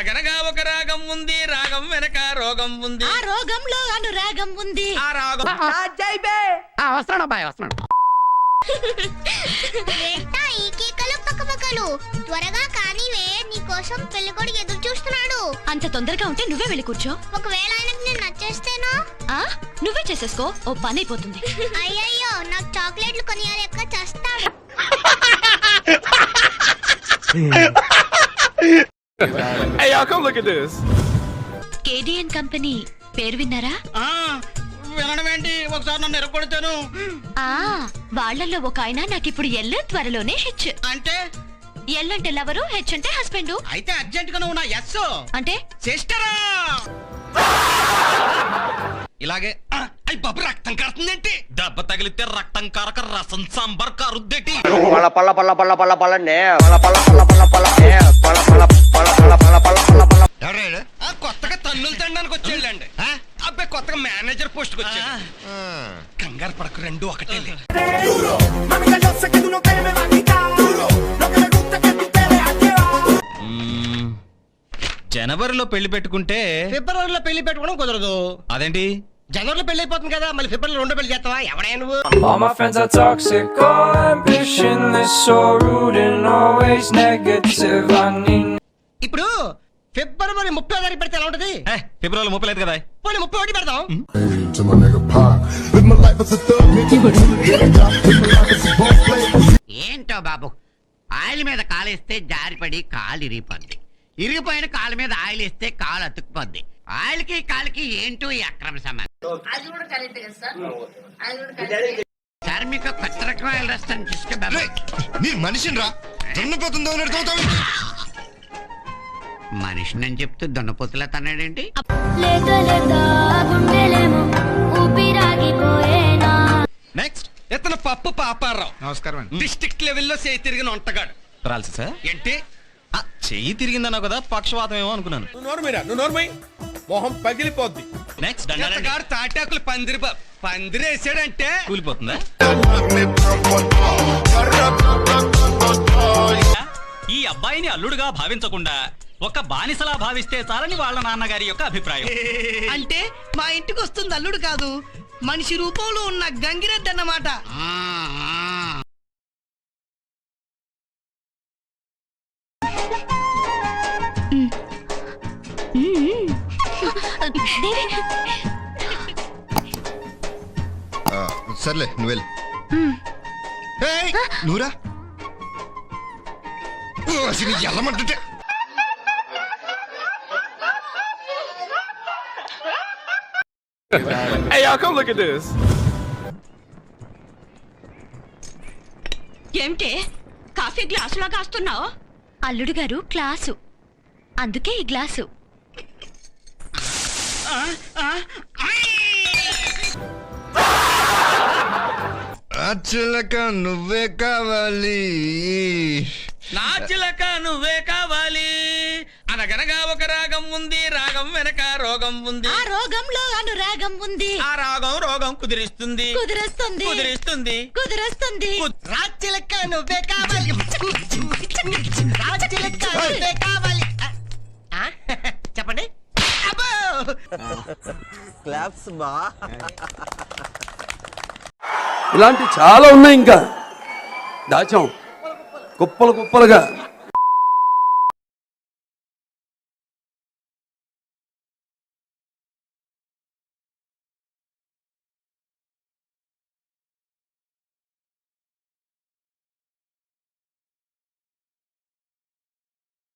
అనగనగా ఒక రాగం ఉంది, రాగం వెనక రోగం ఉంది, ఆ రోగంలో అనురాగం ఉంది, ఆ రాగం వస్తున్నాడు అబ్బాయి వస్తున్నాడు. ఈ కేకలు పక్కపక్కలు త్వరగా కానివే, నీకోసం పెళ్ళికొడుకు ఎదురు చూస్తున్నాడు. అంత తొందరగా ఉంటే నువ్వే వెళ్ళి కూర్చో. ఒకవేళ ఆయనకు నేను నచ్చేస్తేనో? నువ్వే చేసేసుకో, ఓ పని అయిపోతుంది. అయ్యయ్యో, నాకు చాక్లెట్లు కొనియాలి ఎక్క చేస్తాడు. Hey, y'all, come look at this. KDN company పేరు విన్నారా? వినడం ఏంటి, ఒకసారి నన్ను ఎరగొడతాను. వాళ్ళల్లో ఒక ఆయన నాకు ఇప్పుడు ఎల్లు, త్వరలోనే హెచ్. అంటే ఎల్ అంటే లవరు, హెచ్ అంటే హస్బెండ్. అయితే అర్జెంట్ గా నువ్వు నా ఎస్ అంటే సిస్టరా. ఇలాగే అయ్యి బాబు, రక్తం కారుతుందేంటి? దెబ్బ తగిలితే రక్తం కారక రసం సాంబార్ కారుద్దేటి. పళ్ళ పళ్ళ పళ్ళ పళ్ళ పళ్ళ పళ్ళండి పళ్ళ పళ్ళ పళ్ళ పళ్ళ పళ్ళ పళ్ళ పళ్ళ పళ్ళ పళ్ళ పళ్ళ పళ్ళ పళ్ళ. కొత్తగా తన్నులు తినడానికి వచ్చేళ్ళండి. అబ్బాయి కొత్తగా మేనేజర్ పోస్ట్ కి వచ్చాడు. కంగారు పడకు, రెండు ఒకటే. జనవరిలో పెళ్లి పెట్టుకుంటే ఫిబ్రవరిలో పెళ్లి పెట్టుకోవడం కుదరదు. అదేంటి? జనవరిలో పెళ్లి అయిపోతుంది కదా, మళ్ళీ ఫిబ్రవరిలో రెండో పెళ్లి చేస్తావా? ఎవడైనా నువ్వు? All my friends are toxic, all ambitionless, so rude and always negative. I need. ఇప్పుడు ఫిబ్రవరి 30వ తారీఖు పెడితే ఎలా ఉంటది? ఫిబ్రవరి 30 లేదు కదా. పోనీ 31 పెడదాం. To my nigga Pac. Live my life as a thug, nigga. Live my life as a boss player. ఏంటో బాబు, ఆయిల్ మీద కాలేస్తే జారిపడి కాలు ఇరిగిపోద్ది, ఇరిగిపోయిన కాలు మీద ఆయిల్ వేస్తే కాలు అతుక్కుపోద్ది. ఆయిల్ కి కాలుకి ఏంటో ఈ అక్రమ సంబంధం. సార్, మీకు కొత్త రకం ఆయిల్ రాస్తాను చూసుకో బాబు. నీ మనిషిని రా, దున్నపోతుందో మనిషిని అని చెప్తూ దున్నపోతులా తన్నాడేంటి? నెక్స్ట్ ఇతను పప్పు పాపారావు. నమస్కారం. డిస్ట్రిక్ట్ లెవెల్లో చేయి తిరిగిన వంటగాడు. రాల్సి సార్ ఏంటి? చెయ్యి తిరిగిందన్నా కదా, పక్షవాతం ఏమో అనుకున్నాను. మొహం పగిలిపోద్ది. నెక్స్ట్ గారు తాటాకులు పందిరేసాడంటే కూలిపోతుందా? ఈ అబ్బాయిని అల్లుడుగా భావించకుండా ఒక బానిసలా భావిస్తే చాలని వాళ్ళ నాన్నగారి యొక్క అభిప్రాయం. అంటే మా ఇంటికి వస్తుంది అల్లుడు కాదు, మనిషి రూపంలో ఉన్న గంగిరెద్దు అన్నమాట. సర్లే నువ్వెళ్ళు. నువ్వురా, ఎల్లమంటుంటే. Hey, y'all, come look at this. ఏమిటే కాఫీ గ్లాసులా కాస్తున్నావు? అల్లుడు గారు క్లాసు, అందుకే ఈ గ్లాసు. చిలక నువ్వే కావాలి, నా చిలక నువ్వే కావాలి. అనగనగా ఒక రాగం ఉంది, రాగం వెనక రోగం ఉంది, ఆ రోగంలో అనురాగం ఉంది, ఆ రాగం రోగం కుదిరిస్తుంది, కుదిరేస్తుంది, కుదిరిస్తుంది, కుదిరేస్తుంది. రాచిలక్క నువ్వే కావాలి, రాచిలక్క నువ్వే కావాలి. చెప్పండి. ఇలాంటి చాలా ఉన్నాయి, ఇంకా దాచాం కుప్పలు కుప్పలుగా.